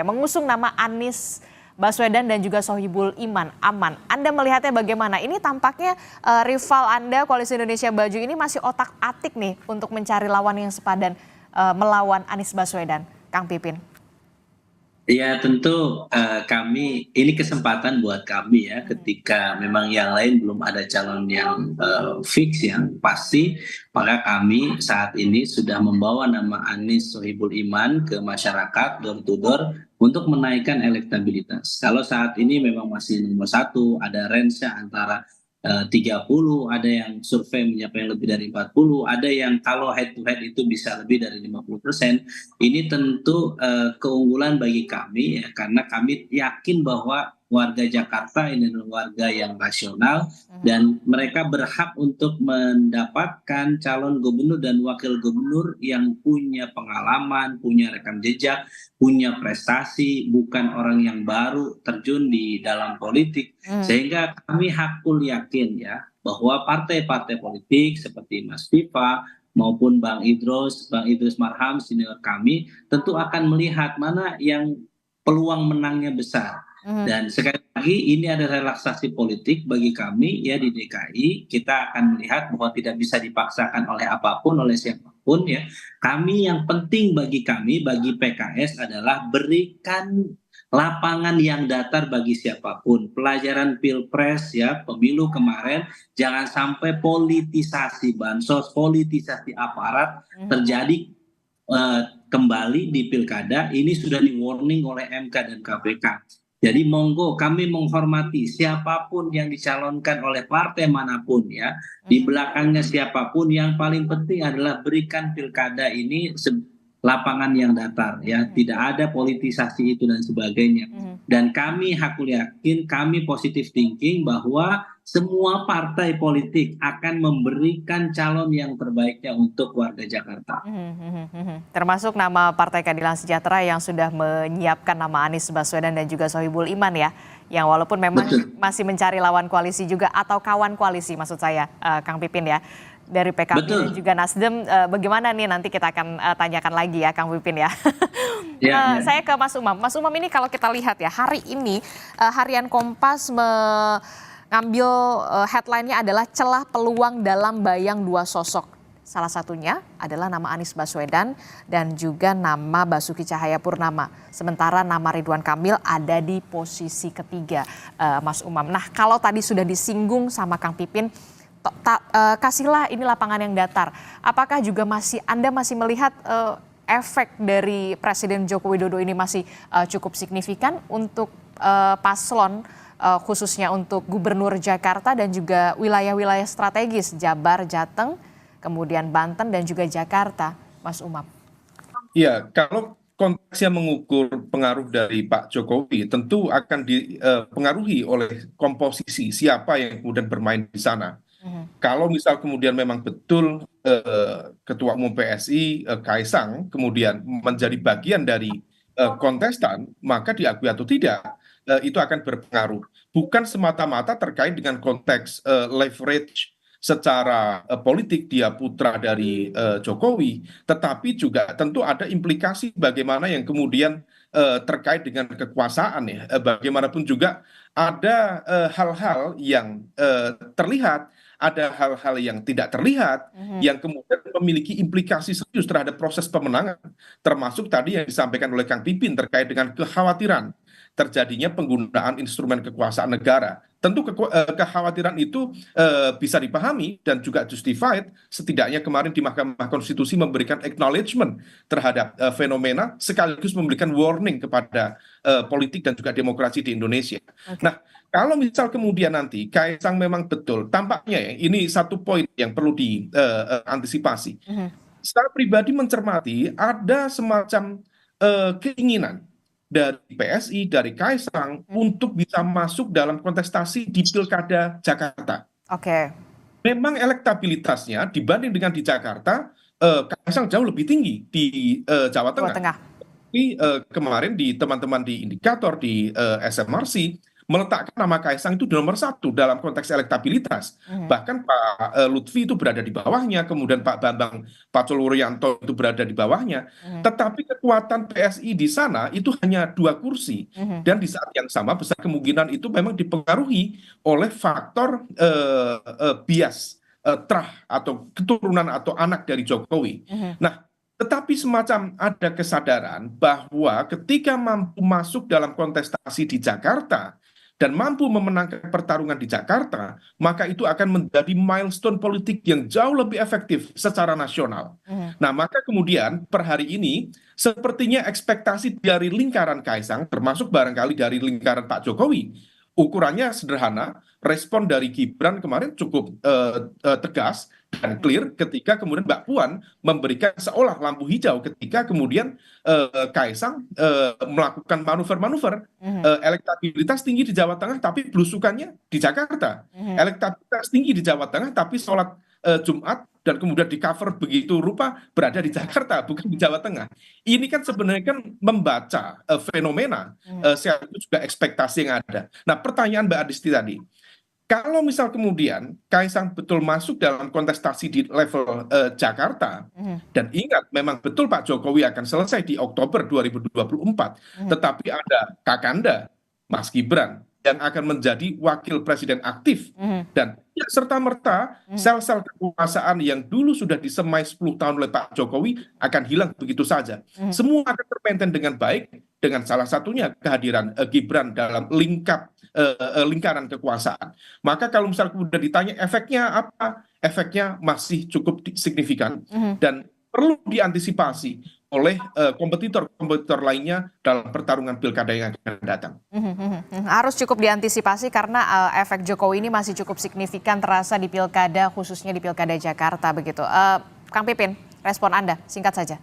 mengusung nama Anies Baswedan dan juga Sohibul Iman Aman. Anda melihatnya bagaimana? Ini tampaknya rival Anda Koalisi Indonesia Maju ini masih otak-atik nih untuk mencari lawan yang sepadan melawan Anies Baswedan. Kang Pipin. Ya tentu kami, ini kesempatan buat kami ya ketika memang yang lain belum ada calon yang fix yang pasti, maka kami saat ini sudah membawa nama Anies Sohibul Iman ke masyarakat door to door untuk menaikkan elektabilitas. Kalau saat ini memang masih nomor 1, ada range-nya antara 30, ada yang survei mencapai lebih dari 40, ada yang kalau head to head itu bisa lebih dari 50%. Ini tentu keunggulan bagi kami ya, karena kami yakin bahwa warga Jakarta ini adalah warga yang rasional dan mereka berhak untuk mendapatkan calon gubernur dan wakil gubernur yang punya pengalaman, punya rekam jejak, punya prestasi, bukan orang yang baru terjun di dalam politik. Sehingga kami hakul yakin ya bahwa partai-partai politik seperti Mas Viva maupun Bang Idrus Marham senior kami tentu akan melihat mana yang peluang menangnya besar. Dan sekali lagi ini ada relaksasi politik bagi kami ya di DKI. Kita akan melihat bahwa tidak bisa dipaksakan oleh apapun, oleh siapapun ya. Kami yang penting bagi kami, bagi PKS adalah berikan lapangan yang datar bagi siapapun. Pelajaran Pilpres ya, pemilu kemarin, jangan sampai politisasi bansos, politisasi aparat terjadi kembali di pilkada. Ini sudah di warning oleh MK dan KPK. Jadi monggo kami menghormati siapapun yang dicalonkan oleh partai manapun ya. Di belakangnya siapapun, yang paling penting adalah berikan pilkada ini lapangan yang datar ya. Tidak ada politisasi itu dan sebagainya. Dan kami hakul yakin, kami positive thinking bahwa semua partai politik akan memberikan calon yang terbaiknya untuk warga Jakarta. Termasuk nama Partai Keadilan Sejahtera yang sudah menyiapkan nama Anies Baswedan dan juga Sohibul Iman ya. Yang walaupun memang masih mencari lawan koalisi juga atau kawan koalisi maksud saya Kang Pipin ya. Dari PKB dan juga Nasdem, bagaimana nih nanti kita akan tanyakan lagi ya Kang Pipin ya. Saya ke Mas Umam. Mas Umam ini kalau kita lihat ya hari ini harian Kompas ngambil headline-nya adalah celah peluang dalam bayang 2 sosok. Salah satunya adalah nama Anies Baswedan dan juga nama Basuki Cahayapurnama. Sementara nama Ridwan Kamil ada di posisi ketiga, Mas Umam. Nah kalau tadi sudah disinggung sama Kang Pipin, kasihlah ini lapangan yang datar. Apakah juga Anda masih melihat efek dari Presiden Joko Widodo ini masih cukup signifikan untuk paslon khususnya untuk Gubernur Jakarta dan juga wilayah-wilayah strategis Jabar, Jateng, kemudian Banten dan juga Jakarta, Mas Umam? Ya, kalau konteksnya mengukur pengaruh dari Pak Jokowi, tentu akan dipengaruhi oleh komposisi siapa yang kemudian bermain di sana. Kalau misal kemudian memang betul Ketua Umum PSI Kaisang kemudian menjadi bagian dari kontestan, maka diakui atau tidak itu akan berpengaruh. Bukan semata-mata terkait dengan konteks leverage secara politik dia putra dari Jokowi, tetapi juga tentu ada implikasi bagaimana yang kemudian terkait dengan kekuasaan ya. Bagaimanapun juga ada hal-hal yang terlihat, ada hal-hal yang tidak terlihat, yang kemudian memiliki implikasi serius terhadap proses pemenangan, termasuk tadi yang disampaikan oleh Kang Pipin terkait dengan kekhawatiran terjadinya penggunaan instrumen kekuasaan negara. Tentu kekhawatiran itu bisa dipahami dan juga justified, setidaknya kemarin di Mahkamah Konstitusi memberikan acknowledgement terhadap fenomena, sekaligus memberikan warning kepada politik dan juga demokrasi di Indonesia. Nah, kalau misal kemudian nanti Kaisang memang betul, tampaknya ya, ini satu poin yang perlu diantisipasi. Secara pribadi mencermati ada semacam keinginan dari PSI, dari Kaisang untuk bisa masuk dalam kontestasi di Pilkada Jakarta. Oke. Memang elektabilitasnya dibanding dengan di Jakarta, Kaisang jauh lebih tinggi di Jawa Tengah. Tapi kemarin di teman-teman di indikator di SMRC meletakkan nama Kaisang itu di nomor 1 dalam konteks elektabilitas. Bahkan Pak Lutfi itu berada di bawahnya, kemudian Pak Bambang Pacul-Wuryanto itu berada di bawahnya. Tetapi kekuatan PSI di sana itu hanya 2 kursi. Dan di saat yang sama besar kemungkinan itu memang dipengaruhi oleh faktor bias terah atau keturunan atau anak dari Jokowi. Nah, tetapi semacam ada kesadaran bahwa ketika mampu masuk dalam kontestasi di Jakarta dan mampu memenangkan pertarungan di Jakarta, maka itu akan menjadi milestone politik yang jauh lebih efektif secara nasional. Nah, maka kemudian per hari ini sepertinya ekspektasi dari lingkaran Kaisang, termasuk barangkali dari lingkaran Pak Jokowi, ukurannya sederhana. Respon dari Gibran kemarin cukup tegas dan clear ketika kemudian Mbak Puan memberikan seolah lampu hijau ketika kemudian Kaisang melakukan manuver-manuver elektabilitas tinggi di Jawa Tengah tapi belusukannya di Jakarta, elektabilitas tinggi di Jawa Tengah tapi sholat Jumat dan kemudian di cover begitu rupa berada di Jakarta bukan di Jawa Tengah. Ini kan sebenarnya kan membaca fenomena sekaligus juga ekspektasi yang ada. Nah, pertanyaan Mbak Adisti tadi, kalau misal kemudian Kaisang betul masuk dalam kontestasi di level Jakarta, dan ingat memang betul Pak Jokowi akan selesai di Oktober 2024, tetapi ada Kakanda, Mas Gibran, yang akan menjadi wakil presiden aktif, dan serta-merta sel-sel kekuasaan yang dulu sudah disemai 10 tahun oleh Pak Jokowi akan hilang begitu saja. Semua akan termaintain dengan baik, dengan salah satunya kehadiran Gibran dalam lingkaran kekuasaan. Maka kalau misal kemudian ditanya efeknya apa? Efeknya masih cukup signifikan dan perlu diantisipasi oleh kompetitor-kompetitor lainnya dalam pertarungan pilkada yang akan datang. Harus cukup diantisipasi karena efek Jokowi ini masih cukup signifikan terasa di pilkada, khususnya di pilkada Jakarta begitu. Kang Pipin, respon Anda singkat saja.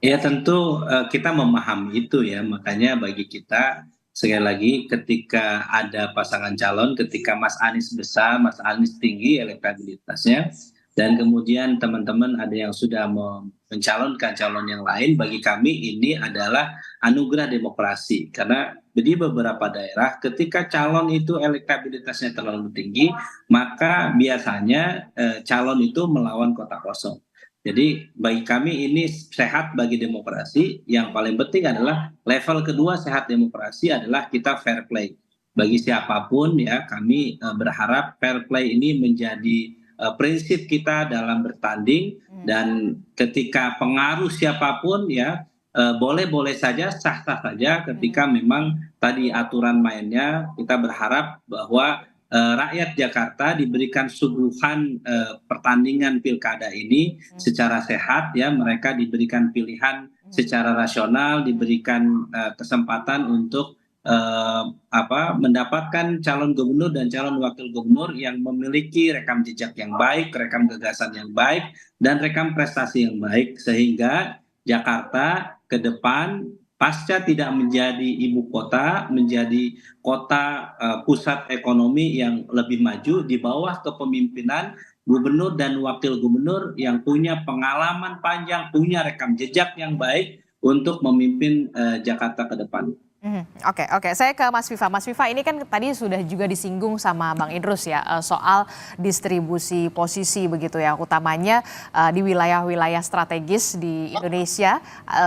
Ya tentu kita memahami itu ya, makanya bagi kita sekali lagi ketika ada pasangan calon, ketika Mas Anies besar, Mas Anies tinggi elektabilitasnya, dan kemudian teman-teman ada yang sudah mencalonkan calon yang lain, bagi kami ini adalah anugerah demokrasi. Karena di beberapa daerah ketika calon itu elektabilitasnya terlalu tinggi, maka biasanya calon itu melawan kota kosong. Jadi bagi kami ini sehat bagi demokrasi. Yang paling penting adalah level kedua sehat demokrasi adalah kita fair play. Bagi siapapun ya, kami berharap fair play ini menjadi prinsip kita dalam bertanding, dan ketika pengaruh siapapun ya boleh-boleh saja, sah-sah saja ketika memang tadi aturan mainnya. Kita berharap bahwa rakyat Jakarta diberikan suguhan pertandingan pilkada ini secara sehat ya, mereka diberikan pilihan secara rasional, diberikan kesempatan untuk mendapatkan calon gubernur dan calon wakil gubernur yang memiliki rekam jejak yang baik, rekam gagasan yang baik, dan rekam prestasi yang baik, sehingga Jakarta ke depan pasca tidak menjadi ibu kota, menjadi kota pusat ekonomi yang lebih maju di bawah kepemimpinan gubernur dan wakil gubernur yang punya pengalaman panjang, punya rekam jejak yang baik untuk memimpin Jakarta ke depan. Oke. Saya ke Mas Viva. Mas Viva, ini kan tadi sudah juga disinggung sama Bang Idrus ya, soal distribusi posisi begitu ya, utamanya di wilayah-wilayah strategis di Indonesia,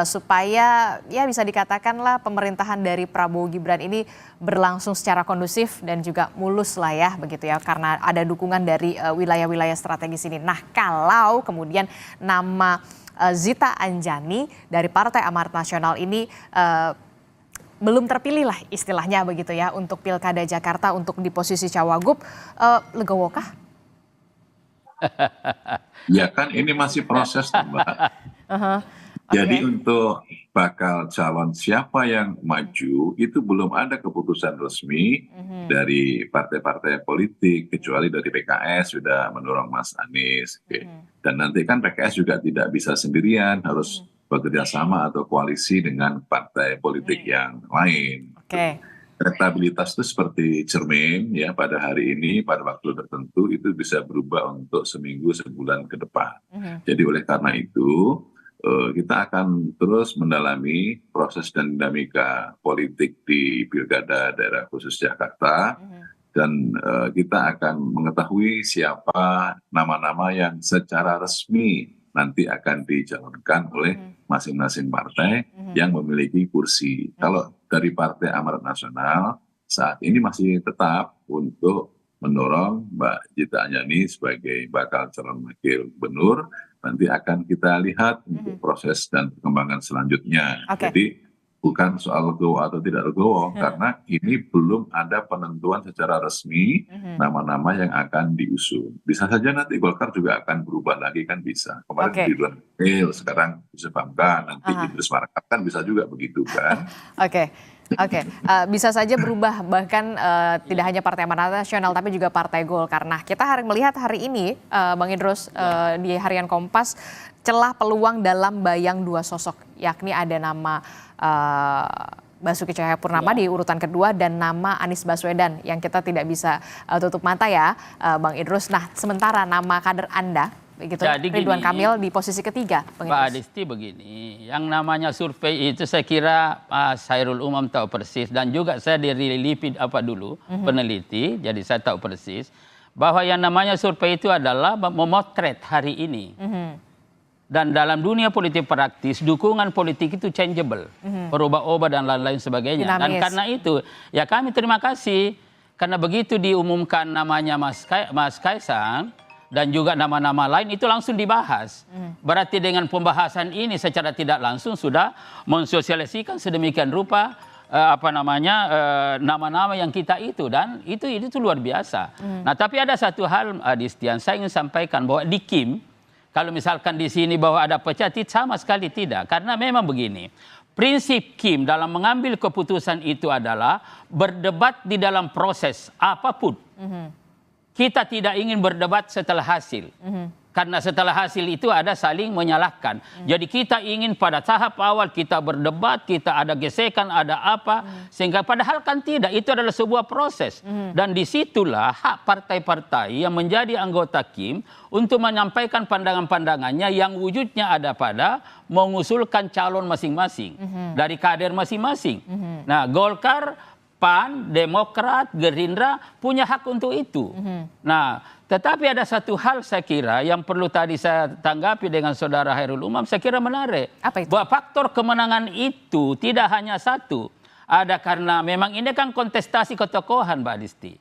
supaya ya bisa dikatakanlah pemerintahan dari Prabowo Gibran ini berlangsung secara kondusif dan juga mulus lah ya begitu ya, karena ada dukungan dari wilayah-wilayah strategis ini. Nah, kalau kemudian nama Zita Anjani dari Partai Amanat Nasional ini belum terpilih lah istilahnya begitu ya untuk Pilkada Jakarta untuk di posisi Cawagup, legowo kah? Ya kan ini masih proses Mbak. Jadi untuk bakal calon siapa yang maju itu belum ada keputusan resmi dari partai-partai politik, kecuali dari PKS sudah mendorong Mas Anies. Dan nanti kan PKS juga tidak bisa sendirian, harus bekerja sama atau koalisi dengan partai politik yang lain. Elektabilitas itu seperti cermin ya, pada hari ini pada waktu tertentu itu bisa berubah untuk seminggu sebulan ke depan. Jadi oleh karena itu kita akan terus mendalami proses dan dinamika politik di Pilkada Daerah Khusus Jakarta, dan kita akan mengetahui siapa nama-nama yang secara resmi nanti akan dicalonkan oleh masing-masing partai yang memiliki kursi. Kalau dari Partai Amanat Nasional saat ini masih tetap untuk mendorong Mbak Zita Anjani sebagai bakal calon wakil gubernur. Nanti akan kita lihat untuk proses dan perkembangan selanjutnya. Jadi bukan soal legowo atau tidak legowo, karena ini belum ada penentuan secara resmi nama-nama yang akan diusung. Bisa saja nanti Golkar juga akan berubah lagi, kan bisa. Kemarin Ridwan Kamil, sekarang Yusuf Hamka, nanti Idrus Marham, kan bisa juga begitu kan. Bisa saja berubah, bahkan tidak hanya Partai Amanat Nasional tapi juga Partai Golkar. Nah, kita melihat hari ini Bang Idrus di Harian Kompas, celah peluang dalam bayang dua sosok, yakni ada nama Basuki Cahayapurnama di urutan kedua dan nama Anies Baswedan yang kita tidak bisa tutup mata ya, Bang Idrus. Nah, sementara nama kader Anda begitu, Ridwan Kamil di posisi ketiga. Pak Adisti, begini, yang namanya survei itu saya kira Mas Hairul Umam tahu persis, dan juga saya dari LIPI peneliti, jadi saya tahu persis bahwa yang namanya survei itu adalah memotret hari ini. Dan dalam dunia politik praktis, dukungan politik itu changeable, berubah-ubah dan lain-lain sebagainya. Dan karena itu, ya kami terima kasih, karena begitu diumumkan namanya Mas Kaisang, dan juga nama-nama lain itu langsung dibahas. Berarti dengan pembahasan ini secara tidak langsung sudah mensosialisasikan sedemikian rupa nama-nama yang kita itu, dan itu luar biasa. Nah, tapi ada satu hal Adistian, saya ingin sampaikan bahwa di Kim, kalau misalkan di sini bahwa ada pecah, sama sekali tidak, karena memang begini. Prinsip Kim dalam mengambil keputusan itu adalah berdebat di dalam proses apapun. Kita tidak ingin berdebat setelah hasil. Karena setelah hasil itu ada saling menyalahkan. Jadi kita ingin pada tahap awal kita berdebat, kita ada gesekan, ada apa. Sehingga padahal kan tidak, itu adalah sebuah proses. Dan disitulah hak partai-partai yang menjadi anggota Kim untuk menyampaikan pandangan-pandangannya yang wujudnya ada pada mengusulkan calon masing-masing. Dari kader masing-masing. Nah, Golkar, PAN, Demokrat, Gerindra punya hak untuk itu. Nah, tetapi ada satu hal saya kira yang perlu tadi saya tanggapi dengan saudara Hairul Umam, saya kira menarik. Apa itu? Bahwa faktor kemenangan itu tidak hanya satu. Ada karena memang ini kan kontestasi ketokohan, Mbak Adisti.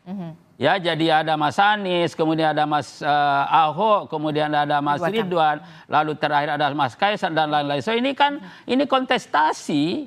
Ya, jadi ada Mas Anies, kemudian ada Mas Ahok, kemudian ada Mas Ridwan, lalu terakhir ada Mas Kaisang dan lain-lain. So ini kan ini kontestasi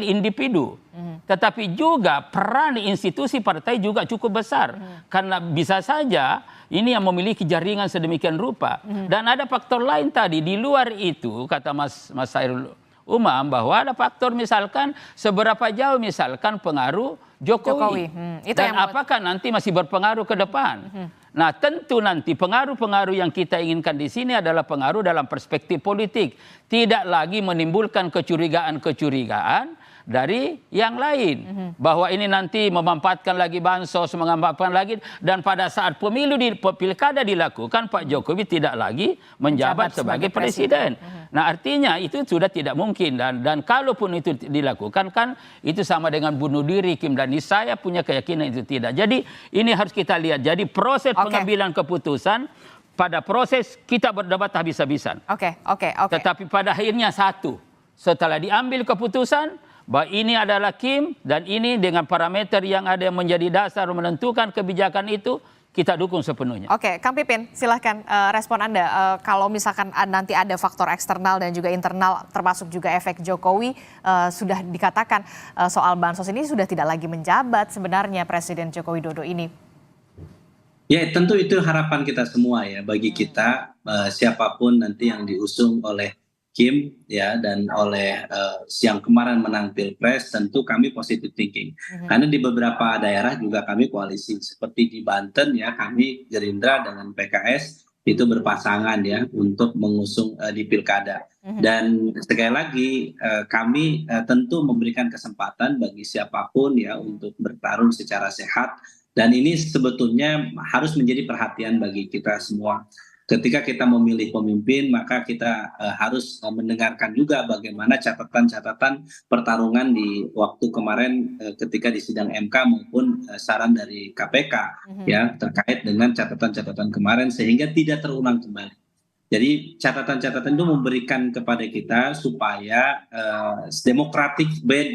individu. Tetapi juga peran institusi partai juga cukup besar. Karena bisa saja ini yang memiliki jaringan sedemikian rupa. Dan ada faktor lain tadi, di luar itu, kata Mas Hairul Umam bahwa ada faktor misalkan seberapa jauh misalkan pengaruh Jokowi. Itu Dan yang buat- apakah nanti masih berpengaruh ke depan. Nah tentu nanti pengaruh-pengaruh yang kita inginkan di sini adalah pengaruh dalam perspektif politik. Tidak lagi menimbulkan kecurigaan-kecurigaan dari yang lain. Bahwa ini nanti memanfaatkan lagi bansos, memanfaatkan lagi. Dan pada saat pemilu di pilkada dilakukan, Pak Jokowi tidak lagi menjabat sebagai presiden. Nah artinya itu sudah tidak mungkin. Dan kalaupun itu dilakukan kan itu sama dengan bunuh diri Kim. Dan saya punya keyakinan itu tidak. Jadi ini harus kita lihat. Jadi proses pengambilan keputusan, pada proses kita berdebat habis-habisan. Oke. Tetapi pada akhirnya satu. Setelah diambil keputusan, bahwa ini adalah Kim dan ini dengan parameter yang ada yang menjadi dasar menentukan kebijakan itu, kita dukung sepenuhnya. Oke, Kang Pipin, silahkan respon Anda. Kalau misalkan nanti ada faktor eksternal dan juga internal, termasuk juga efek Jokowi, sudah dikatakan soal bansos ini sudah tidak lagi menjabat sebenarnya Presiden Joko Widodo ini. Ya tentu itu harapan kita semua ya, bagi kita siapapun nanti yang diusung oleh Kim ya dan oleh yang kemarin menang Pilpres, tentu kami positive thinking. Karena di beberapa daerah juga kami koalisi, seperti di Banten ya, kami Gerindra dengan PKS itu berpasangan ya untuk mengusung di pilkada. Dan sekali lagi kami tentu memberikan kesempatan bagi siapapun ya untuk bertarung secara sehat, dan ini sebetulnya harus menjadi perhatian bagi kita semua. Ketika kita memilih pemimpin, maka kita harus mendengarkan juga bagaimana catatan-catatan pertarungan di waktu kemarin ketika di sidang MK maupun saran dari KPK ya terkait dengan catatan-catatan kemarin sehingga tidak terulang kembali. Jadi catatan-catatan itu memberikan kepada kita supaya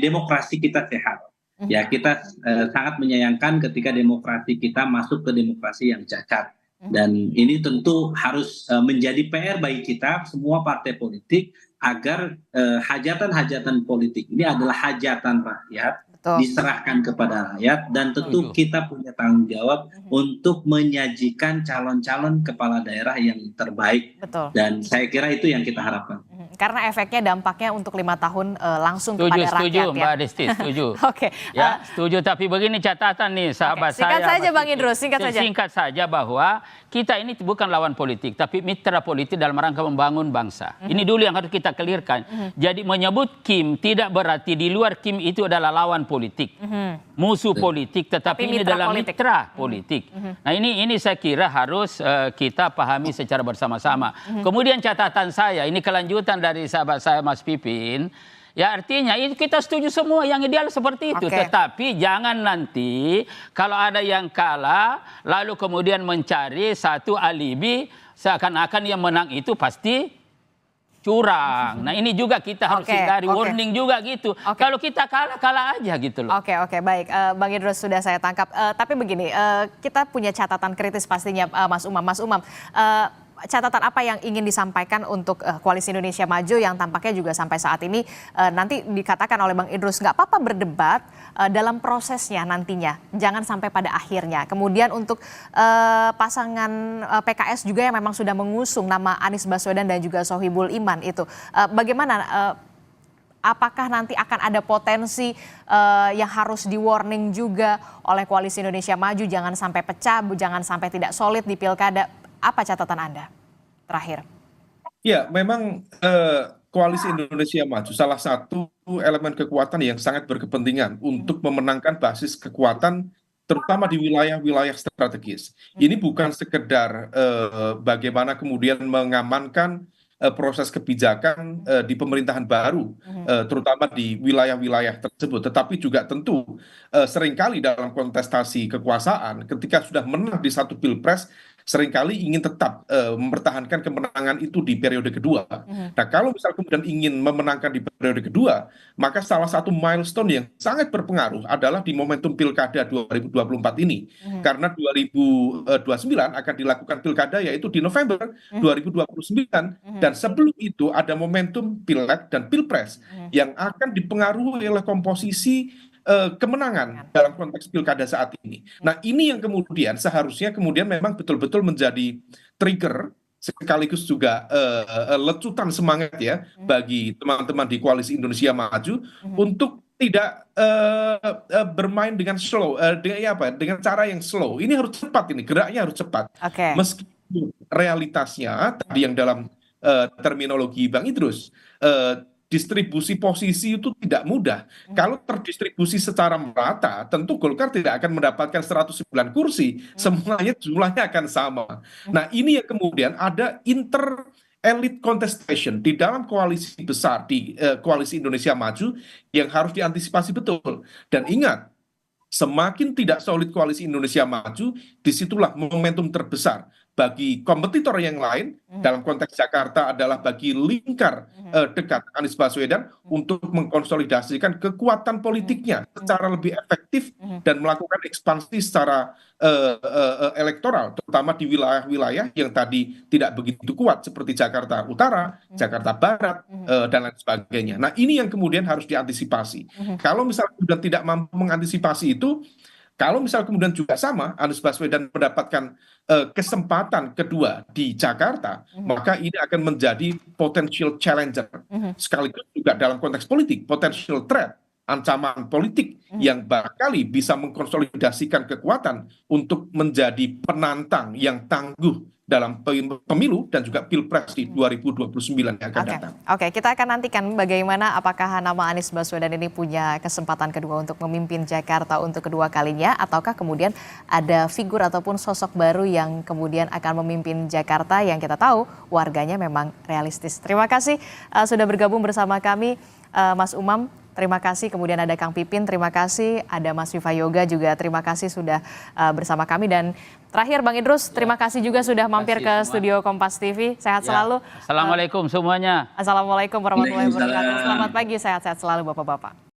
demokrasi kita sehat. Ya kita sangat menyayangkan ketika demokrasi kita masuk ke demokrasi yang cacat. Dan ini tentu harus menjadi PR bagi kita semua partai politik agar hajatan-hajatan politik ini adalah hajatan rakyat, diserahkan kepada rakyat, dan tentu kita punya tanggung jawab untuk menyajikan calon-calon kepala daerah yang terbaik. Dan saya kira itu yang kita harapkan. Karena efeknya dampaknya untuk 5 tahun langsung kepada rakyat. Setuju ya. Mbak Desti, setuju. Ya, setuju, tapi begini catatan nih sahabat saya. Singkat saja Bang Idrus, singkat saja. Singkat saja bahwa kita ini bukan lawan politik, tapi mitra politik dalam rangka membangun bangsa. Ini dulu yang harus kita clearkan. Jadi menyebut Kim tidak berarti di luar Kim itu adalah lawan politik. Musuh politik, tetapi ini adalah mitra politik. Nah ini saya kira harus kita pahami secara bersama-sama. Kemudian catatan saya, ini kelanjutan dari sahabat saya Mas Pipin. Ya artinya itu kita setuju semua yang ideal seperti itu. Tetapi jangan nanti kalau ada yang kalah lalu kemudian mencari satu alibi seakan-akan yang menang itu pasti curang. Nah ini juga kita harus hindari, warning juga gitu. Kalau kita kalah aja gitu loh. Oke, baik. Bang Idrus sudah saya tangkap. Tapi begini, kita punya catatan kritis pastinya Mas Umam. Mas Umam, catatan apa yang ingin disampaikan untuk Koalisi Indonesia Maju yang tampaknya juga sampai saat ini nanti dikatakan oleh Bang Idrus nggak apa-apa berdebat dalam prosesnya nantinya, jangan sampai pada akhirnya. Kemudian untuk pasangan PKS juga yang memang sudah mengusung nama Anies Baswedan dan juga Sohibul Iman itu, bagaimana? Apakah nanti akan ada potensi yang harus di-warning juga oleh Koalisi Indonesia Maju, jangan sampai pecah, jangan sampai tidak solid di pilkada? Apa catatan Anda terakhir? Ya, memang Koalisi Indonesia Maju salah satu elemen kekuatan yang sangat berkepentingan untuk memenangkan basis kekuatan terutama di wilayah-wilayah strategis. Ini bukan sekedar bagaimana kemudian mengamankan proses kebijakan di pemerintahan baru, terutama di wilayah-wilayah tersebut, tetapi juga tentu seringkali dalam kontestasi kekuasaan ketika sudah menang di satu pilpres seringkali ingin tetap mempertahankan kemenangan itu di periode kedua. Nah kalau misal kemudian ingin memenangkan di periode kedua, maka salah satu milestone yang sangat berpengaruh adalah di momentum pilkada 2024 ini. Karena 2029 akan dilakukan pilkada yaitu di November 2029. Dan sebelum itu ada momentum pileg dan pilpres yang akan dipengaruhi oleh komposisi kemenangan dalam konteks pilkada saat ini. Nah ini yang kemudian seharusnya kemudian memang betul-betul menjadi trigger sekaligus juga lecutan semangat ya bagi teman-teman di Koalisi Indonesia Maju untuk tidak bermain dengan slow, dengan cara yang slow. Ini harus cepat, ini geraknya harus cepat. Meskipun realitasnya tadi yang dalam terminologi Bang Idrus, distribusi posisi itu tidak mudah. Kalau terdistribusi secara merata, tentu Golkar tidak akan mendapatkan 109 kursi, semuanya jumlahnya akan sama. Nah, ini yang kemudian ada elite contestation di dalam koalisi besar, di Koalisi Indonesia Maju yang harus diantisipasi betul. Dan ingat, semakin tidak solid Koalisi Indonesia Maju, disitulah momentum terbesar bagi kompetitor yang lain, dalam konteks Jakarta adalah bagi lingkar dekat Anies Baswedan untuk mengkonsolidasikan kekuatan politiknya secara lebih efektif dan melakukan ekspansi secara elektoral, terutama di wilayah-wilayah yang tadi tidak begitu kuat seperti Jakarta Utara, Jakarta Barat, dan lain sebagainya. Nah, ini yang kemudian harus diantisipasi. Kalau misalnya sudah tidak mampu mengantisipasi itu, kalau misalnya kemudian juga sama, Anies Baswedan mendapatkan kesempatan kedua di Jakarta, maka ini akan menjadi potential challenger. Sekaligus juga dalam konteks politik, potential threat, ancaman politik yang barangkali bisa mengkonsolidasikan kekuatan untuk menjadi penantang yang tangguh dalam pemilu dan juga Pilpres di 2029 yang akan datang. Oke, kita akan nantikan bagaimana apakah nama Anies Baswedan ini punya kesempatan kedua untuk memimpin Jakarta untuk kedua kalinya, ataukah kemudian ada figur ataupun sosok baru yang kemudian akan memimpin Jakarta yang kita tahu warganya memang realistis. Terima kasih sudah bergabung bersama kami, Mas Umam. Terima kasih, kemudian ada Kang Pipin, terima kasih, ada Mas Viva Yoga juga, terima kasih sudah bersama kami. Dan terakhir Bang Idrus, terima kasih juga sudah mampir ke studio Kompas TV. Sehat selalu. Assalamualaikum semuanya. Assalamualaikum warahmatullahi wabarakatuh. Selamat pagi, sehat-sehat selalu Bapak-Bapak.